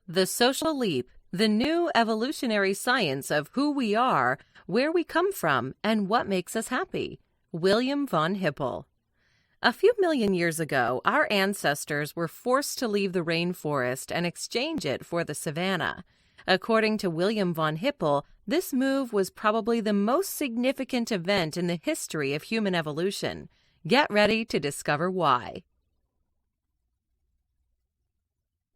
The Social Leap, the new evolutionary science of who we are, where we come from, and what makes us happy. William von Hippel. A few million years ago, our ancestors were forced to leave the rainforest and exchange it for the Savannah. According to William von Hippel, this move was probably the most significant event in the history of human evolution. Get ready to discover why.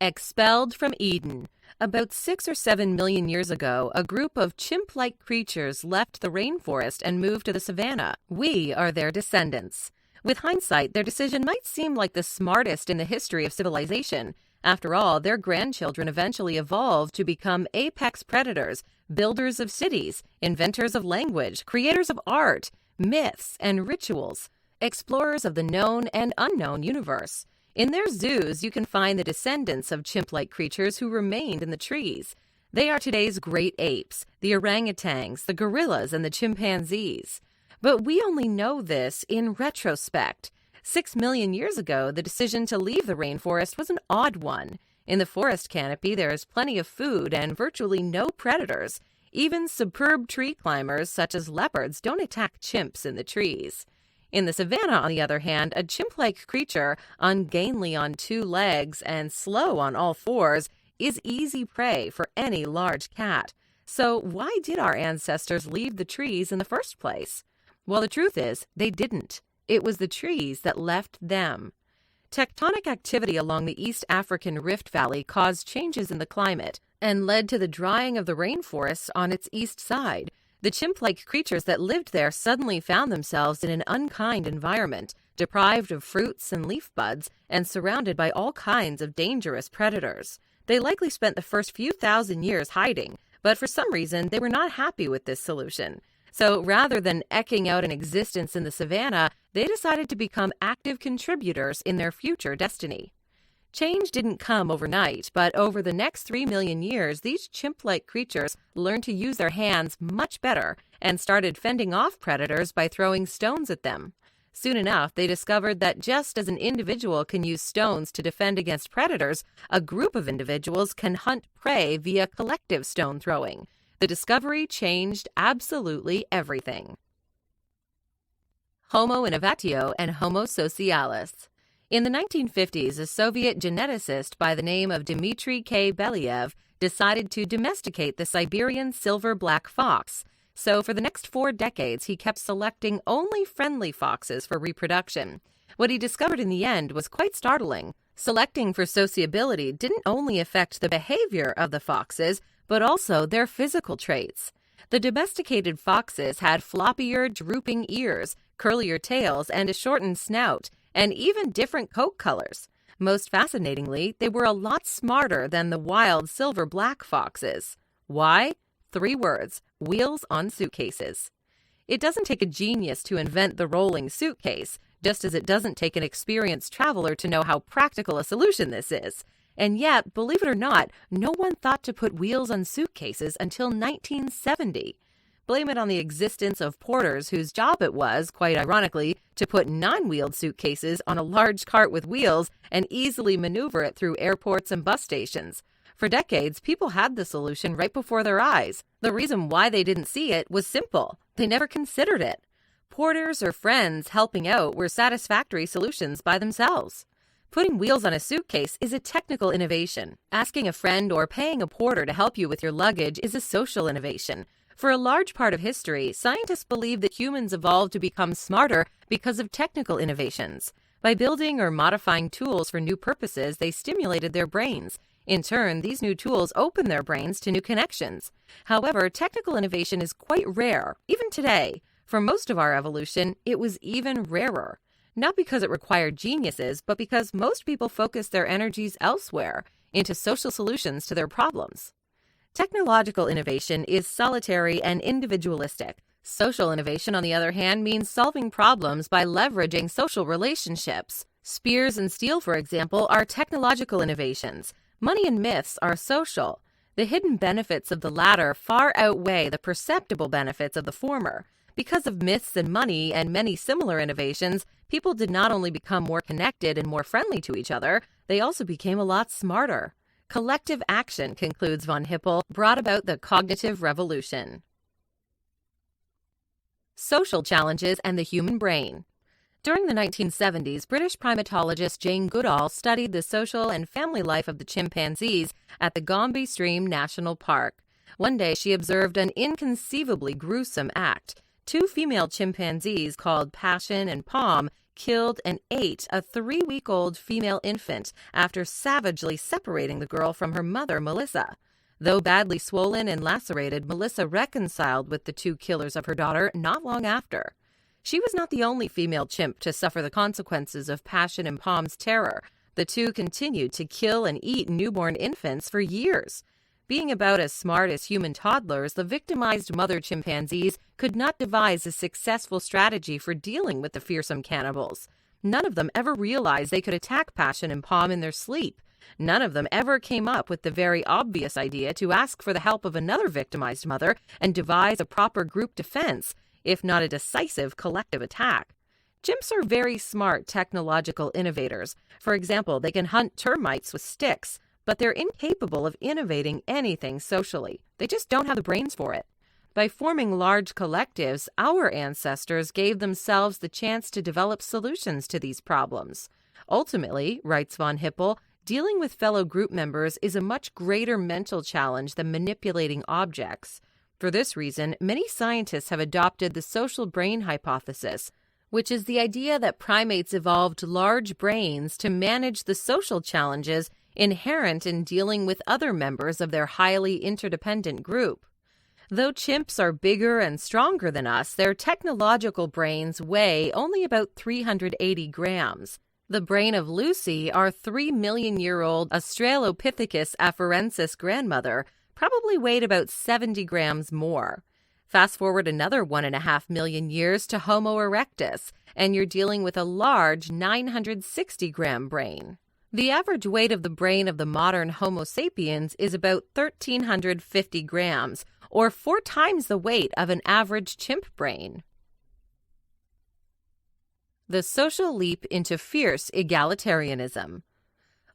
Expelled from Eden. About 6 or 7 million years ago, a group of chimp-like creatures left the rainforest and moved to the savannah. We are their descendants. With hindsight, their decision might seem like the smartest in the history of civilization. After all, their grandchildren eventually evolved to become apex predators, builders of cities, inventors of language, creators of art, myths, and rituals, explorers of the known and unknown universe. In their zoos, you can find the descendants of chimp-like creatures who remained in the trees. They are today's great apes, the orangutans, the gorillas, and the chimpanzees. But we only know this in retrospect. 6 million years ago, the decision to leave the rainforest was an odd one. In the forest canopy, there is plenty of food and virtually no predators. Even superb tree climbers, such as leopards, don't attack chimps in the trees. In the savannah, on the other hand, a chimp-like creature, ungainly on 2 legs and slow on all 4s, is easy prey for any large cat. So why did our ancestors leave the trees in the first place? Well, the truth is, they didn't. It was the trees that left them. Tectonic activity along the East African Rift Valley caused changes in the climate and led to the drying of the rainforest on its east side. The chimp-like creatures that lived there suddenly found themselves in an unkind environment, deprived of fruits and leaf buds, and surrounded by all kinds of dangerous predators. They likely spent the first few thousand years hiding, but for some reason they were not happy with this solution. So rather than eking out an existence in the savannah, they decided to become active contributors in their future destiny. Change didn't come overnight, but over the next 3 million years, these chimp-like creatures learned to use their hands much better and started fending off predators by throwing stones at them. Soon enough, they discovered that just as an individual can use stones to defend against predators, a group of individuals can hunt prey via collective stone throwing. The discovery changed absolutely everything. Homo innovatio and Homo socialis. In the 1950s, a Soviet geneticist by the name of Dmitry K. Belyaev decided to domesticate the Siberian silver-black fox. So for the next 4 decades, he kept selecting only friendly foxes for reproduction. What he discovered in the end was quite startling. Selecting for sociability didn't only affect the behavior of the foxes, but also their physical traits. The domesticated foxes had floppier, drooping ears, curlier tails, and a shortened snout, and even different coat colors. Most fascinatingly, they were a lot smarter than the wild silver-black foxes. Why? 3 words: wheels on suitcases. It doesn't take a genius to invent the rolling suitcase, just as it doesn't take an experienced traveler to know how practical a solution this is. And yet, believe it or not, no one thought to put wheels on suitcases until 1970. Blame it on the existence of porters whose job it was, quite ironically, to put non-wheeled suitcases on a large cart with wheels and easily maneuver it through airports and bus stations. For decades, people had the solution right before their eyes. The reason why they didn't see it was simple. They never considered it. Porters or friends helping out were satisfactory solutions by themselves. Putting wheels on a suitcase is a technical innovation. Asking a friend or paying a porter to help you with your luggage is a social innovation. For a large part of history, scientists believe that humans evolved to become smarter because of technical innovations. By building or modifying tools for new purposes, they stimulated their brains. In turn, these new tools opened their brains to new connections. However, technical innovation is quite rare, even today. For most of our evolution, it was even rarer. Not because it required geniuses, but because most people focused their energies elsewhere, into social solutions to their problems. Technological innovation is solitary and individualistic. Social innovation, on the other hand, means solving problems by leveraging social relationships. Spears and steel, for example, are technological innovations. Money and myths are social. The hidden benefits of the latter far outweigh the perceptible benefits of the former. Because of myths and money and many similar innovations, people did not only become more connected and more friendly to each other, they also became a lot smarter. Collective action, concludes von Hippel, brought about the cognitive revolution. Social challenges and the human brain. During the 1970s, British primatologist Jane Goodall studied the social and family life of the chimpanzees at the Gombe Stream National Park. One day, she observed an inconceivably gruesome act. Two female chimpanzees called Passion and Palm killed and ate a 3-week-old female infant after savagely separating the girl from her mother, Melissa. Though badly swollen and lacerated, Melissa reconciled with the two killers of her daughter not long after. She was not the only female chimp to suffer the consequences of Passion and Palm's terror. The two continued to kill and eat newborn infants for years. Being about as smart as human toddlers, the victimized mother chimpanzees could not devise a successful strategy for dealing with the fearsome cannibals. None of them ever realized they could attack Passion and Palm in their sleep. None of them ever came up with the very obvious idea to ask for the help of another victimized mother and devise a proper group defense, if not a decisive collective attack. Chimps are very smart technological innovators. For example, they can hunt termites with sticks, but they're incapable of innovating anything socially. They just don't have the brains for it. By forming large collectives, our ancestors gave themselves the chance to develop solutions to these problems. Ultimately, writes von Hippel, dealing with fellow group members is a much greater mental challenge than manipulating objects. For this reason, many scientists have adopted the social brain hypothesis, which is the idea that primates evolved large brains to manage the social challenges inherent in dealing with other members of their highly interdependent group. Though chimps are bigger and stronger than us, their technological brains weigh only about 380 grams. The brain of Lucy, our 3-million-year-old Australopithecus afarensis grandmother, probably weighed about 70 grams more. Fast forward another 1.5 million years to Homo erectus, and you're dealing with a large 960-gram brain. The average weight of the brain of the modern Homo sapiens is about 1,350 grams, or 4 times the weight of an average chimp brain. The social leap into fierce egalitarianism.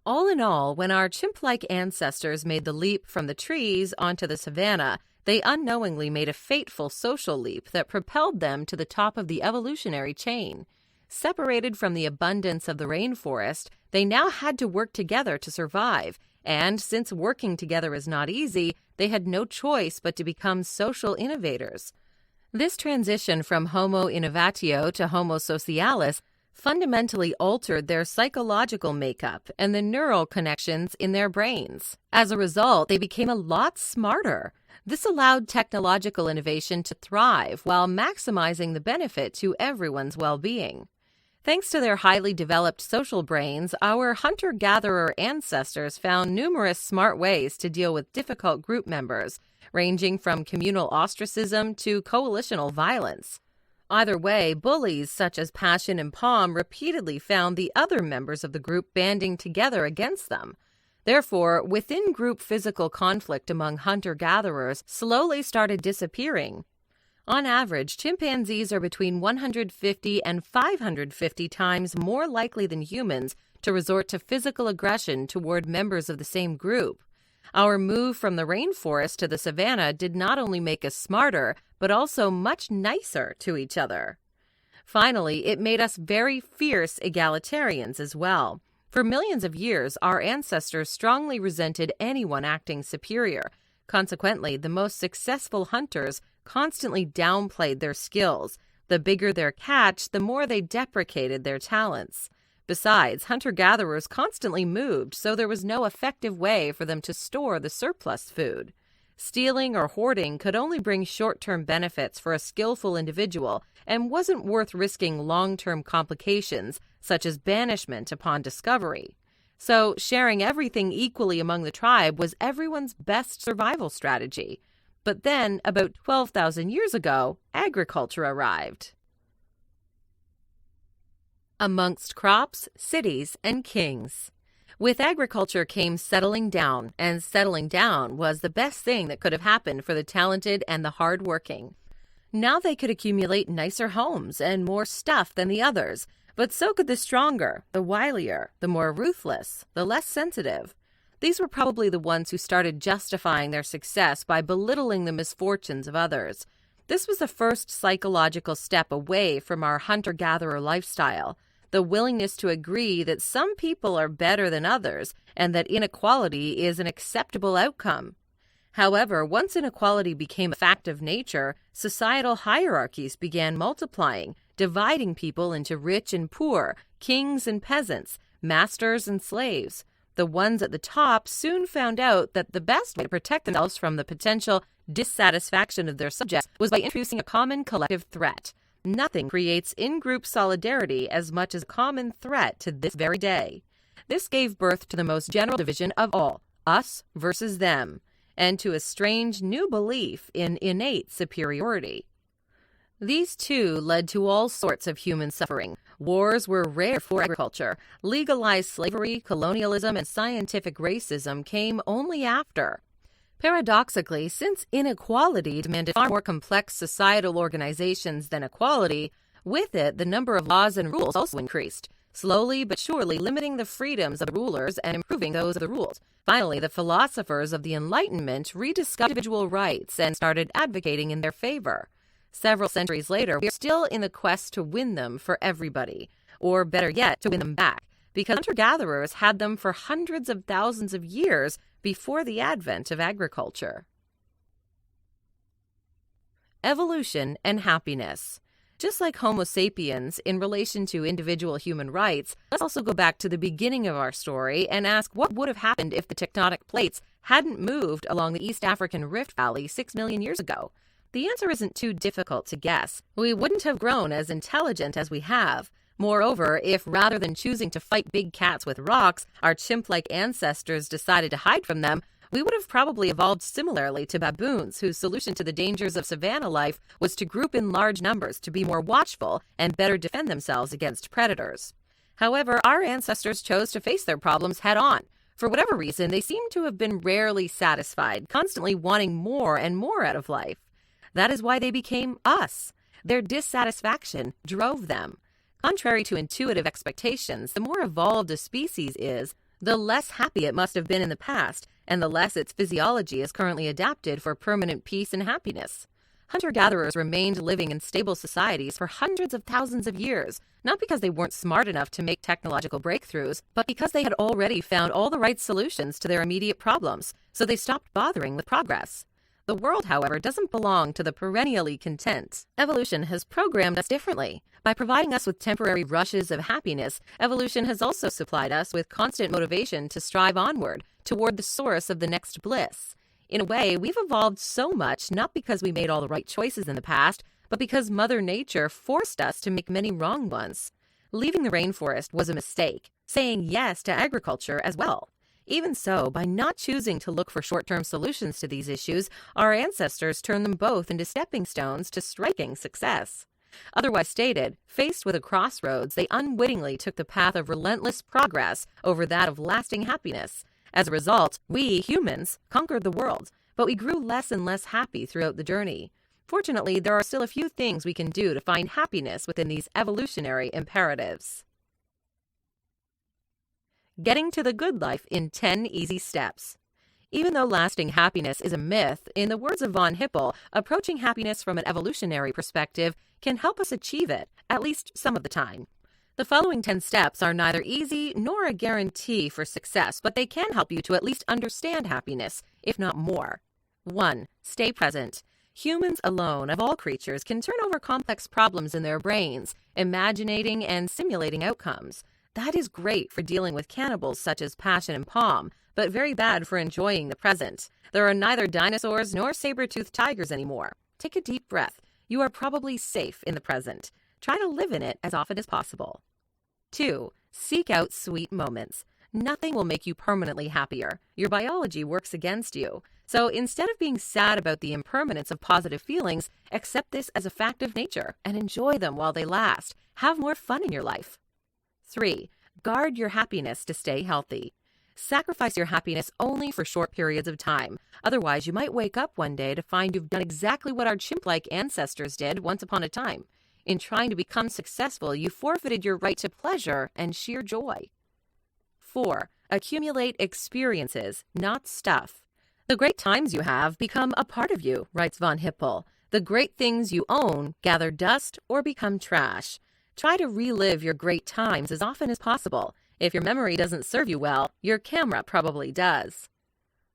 All in all, when our chimp-like ancestors made the leap from the trees onto the savannah, they unknowingly made a fateful social leap that propelled them to the top of the evolutionary chain. Separated from the abundance of the rainforest, they now had to work together to survive, and since working together is not easy, they had no choice but to become social innovators. This transition from Homo innovatio to Homo socialis fundamentally altered their psychological makeup and the neural connections in their brains. As a result, they became a lot smarter. This allowed technological innovation to thrive while maximizing the benefit to everyone's well-being. Thanks to their highly developed social brains, our hunter-gatherer ancestors found numerous smart ways to deal with difficult group members, ranging from communal ostracism to coalitional violence. Either way, bullies such as Passion and Palm repeatedly found the other members of the group banding together against them. Therefore, within-group physical conflict among hunter-gatherers slowly started disappearing. On average, chimpanzees are between 150 and 550 times more likely than humans to resort to physical aggression toward members of the same group. Our move from the rainforest to the savannah did not only make us smarter, but also much nicer to each other. Finally, it made us very fierce egalitarians as well. For millions of years, our ancestors strongly resented anyone acting superior. Consequently, the most successful hunters constantly downplayed their skills. The bigger their catch, the more they deprecated their talents. Besides, hunter-gatherers constantly moved, so there was no effective way for them to store the surplus food. Stealing or hoarding could only bring short-term benefits for a skillful individual and wasn't worth risking long-term complications, such as banishment upon discovery. So, sharing everything equally among the tribe was everyone's best survival strategy. But then, about 12,000 years ago, agriculture arrived. Amongst crops, cities, and kings. With agriculture came settling down, and settling down was the best thing that could have happened for the talented and the hard-working. Now they could accumulate nicer homes and more stuff than the others, but so could the stronger, the wilier, the more ruthless, the less sensitive. These were probably the ones who started justifying their success by belittling the misfortunes of others. This was the first psychological step away from our hunter-gatherer lifestyle, the willingness to agree that some people are better than others and that inequality is an acceptable outcome. However, once inequality became a fact of nature, societal hierarchies began multiplying, dividing people into rich and poor, kings and peasants, masters and slaves. The ones at the top soon found out that the best way to protect themselves from the potential dissatisfaction of their subjects was by introducing a common collective threat. Nothing creates in-group solidarity as much as a common threat to this very day. This gave birth to the most general division of all, us versus them, and to a strange new belief in innate superiority. These two led to all sorts of human suffering. Wars were rare for agriculture. Legalized slavery, colonialism, and scientific racism came only after. Paradoxically, since inequality demanded far more complex societal organizations than equality, with it the number of laws and rules also increased, slowly but surely limiting the freedoms of the rulers and improving those of the ruled. Finally, the philosophers of the Enlightenment rediscovered individual rights and started advocating in their favor. Several centuries later, we are still in the quest to win them for everybody, or better yet, to win them back, because hunter-gatherers had them for hundreds of thousands of years before the advent of agriculture. Evolution and happiness. Just like Homo sapiens in relation to individual human rights, let's also go back to the beginning of our story and ask what would have happened if the tectonic plates hadn't moved along the East African Rift Valley 6 million years ago. The answer isn't too difficult to guess. We wouldn't have grown as intelligent as we have. Moreover, if rather than choosing to fight big cats with rocks, our chimp-like ancestors decided to hide from them, we would have probably evolved similarly to baboons, whose solution to the dangers of savanna life was to group in large numbers to be more watchful and better defend themselves against predators. However, our ancestors chose to face their problems head-on. For whatever reason, they seem to have been rarely satisfied, constantly wanting more and more out of life. That is why they became us. Their dissatisfaction drove them. Contrary to intuitive expectations, the more evolved a species is, the less happy it must have been in the past, and the less its physiology is currently adapted for permanent peace and happiness. Hunter-gatherers remained living in stable societies for hundreds of thousands of years, not because they weren't smart enough to make technological breakthroughs, but because they had already found all the right solutions to their immediate problems, so they stopped bothering with progress. The world, however, doesn't belong to the perennially content. Evolution has programmed us differently. By providing us with temporary rushes of happiness, evolution has also supplied us with constant motivation to strive onward, toward the source of the next bliss. In a way, we've evolved so much not because we made all the right choices in the past, but because Mother Nature forced us to make many wrong ones. Leaving the rainforest was a mistake, saying yes to agriculture as well. Even so, by not choosing to look for short-term solutions to these issues, our ancestors turned them both into stepping stones to striking success. Otherwise stated, faced with a crossroads, they unwittingly took the path of relentless progress over that of lasting happiness. As a result, we, humans, conquered the world, but we grew less and less happy throughout the journey. Fortunately, there are still a few things we can do to find happiness within these evolutionary imperatives. Getting to the good life in 10 easy steps. Even though lasting happiness is a myth, in the words of von Hippel, approaching happiness from an evolutionary perspective can help us achieve it, at least some of the time. The following 10 steps are neither easy nor a guarantee for success, but they can help you to at least understand happiness, if not more. 1. Stay present. Humans alone, of all creatures, can turn over complex problems in their brains, imaginating and simulating outcomes. That is great for dealing with cannibals such as Passion and Palm, but very bad for enjoying the present. There are neither dinosaurs nor saber-toothed tigers anymore. Take a deep breath. You are probably safe in the present. Try to live in it as often as possible. 2. Seek out sweet moments. Nothing will make you permanently happier. Your biology works against you. So instead of being sad about the impermanence of positive feelings, accept this as a fact of nature and enjoy them while they last. Have more fun in your life. 3. Guard your happiness to stay healthy. Sacrifice your happiness only for short periods of time. Otherwise, you might wake up one day to find you've done exactly what our chimp-like ancestors did once upon a time. In trying to become successful, you forfeited your right to pleasure and sheer joy. 4. accumulate experiences, not stuff. The great times you have become a part of you, writes von Hippel. The great things you own gather dust or become trash. Try to relive your great times as often as possible. If your memory doesn't serve you well, your camera probably does.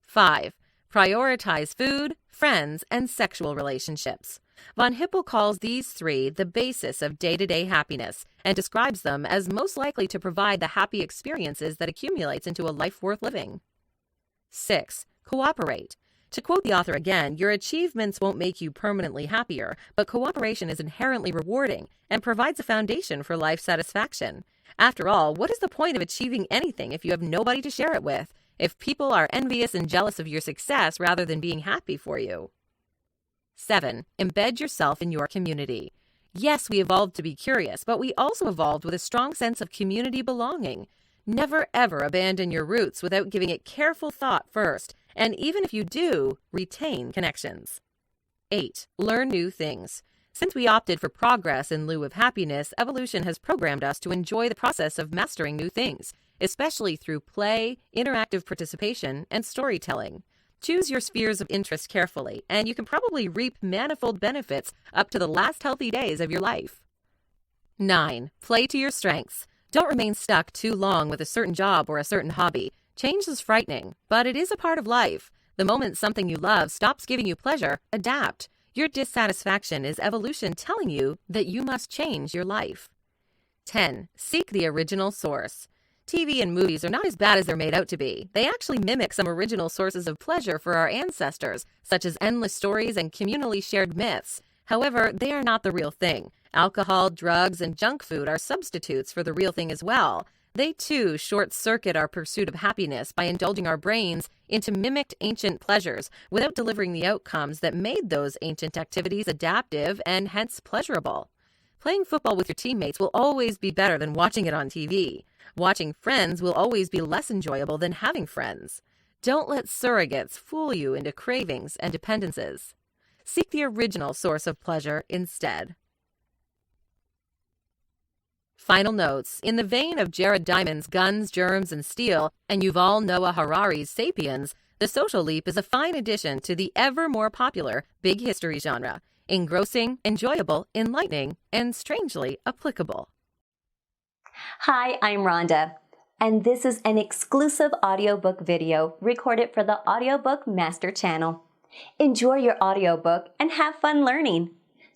5. Prioritize food, friends, and sexual relationships. Von Hippel calls these three the basis of day-to-day happiness and describes them as most likely to provide the happy experiences that accumulates into a life worth living. 6. Cooperate. To quote the author again, your achievements won't make you permanently happier, but cooperation is inherently rewarding and provides a foundation for life satisfaction. After all, what is the point of achieving anything if you have nobody to share it with? If people are envious and jealous of your success rather than being happy for you. 7. Embed yourself in your community. Yes, we evolved to be curious, but we also evolved with a strong sense of community belonging. Never ever abandon your roots without giving it careful thought first, and even if you do, retain connections. 8. Learn new things. Since we opted for progress in lieu of happiness, evolution has programmed us to enjoy the process of mastering new things, especially through play, interactive participation, and storytelling. Choose your spheres of interest carefully, and you can probably reap manifold benefits up to the last healthy days of your life. 9. Play to your strengths. Don't remain stuck too long with a certain job or a certain hobby. Change is frightening, but it is a part of life. The moment something you love stops giving you pleasure, adapt. Your dissatisfaction is evolution telling you that you must change your life. 10. Seek the original source. TV and movies are not as bad as they're made out to be. They actually mimic some original sources of pleasure for our ancestors, such as endless stories and communally shared myths. However, they are not the real thing. Alcohol, drugs, and junk food are substitutes for the real thing as well. They too short-circuit our pursuit of happiness by indulging our brains into mimicked ancient pleasures without delivering the outcomes that made those ancient activities adaptive and hence pleasurable. Playing football with your teammates will always be better than watching it on TV. Watching Friends will always be less enjoyable than having friends. Don't let surrogates fool you into cravings and dependences. Seek the original source of pleasure instead. Final notes. In the vein of Jared Diamond's Guns, Germs, and Steel and Yuval Noah Harari's Sapiens, The Social Leap is a fine addition to the ever more popular big history genre. Engrossing, enjoyable, enlightening, and strangely applicable. Hi, I'm Rhonda, and this is an exclusive audiobook video recorded for the Audiobook Master Channel. Enjoy your audiobook and have fun learning.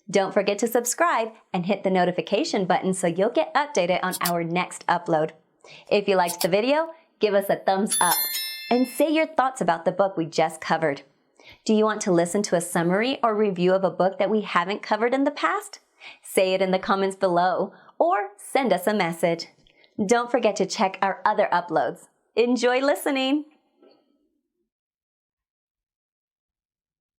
Don't forget to subscribe and hit the notification button so you'll get updated on our next upload. If you liked the video, give us a thumbs up and say your thoughts about the book we just covered. Do you want to listen to a summary or review of a book that we haven't covered in the past? Say it in the comments below or send us a message. Don't forget to check our other uploads. Enjoy listening!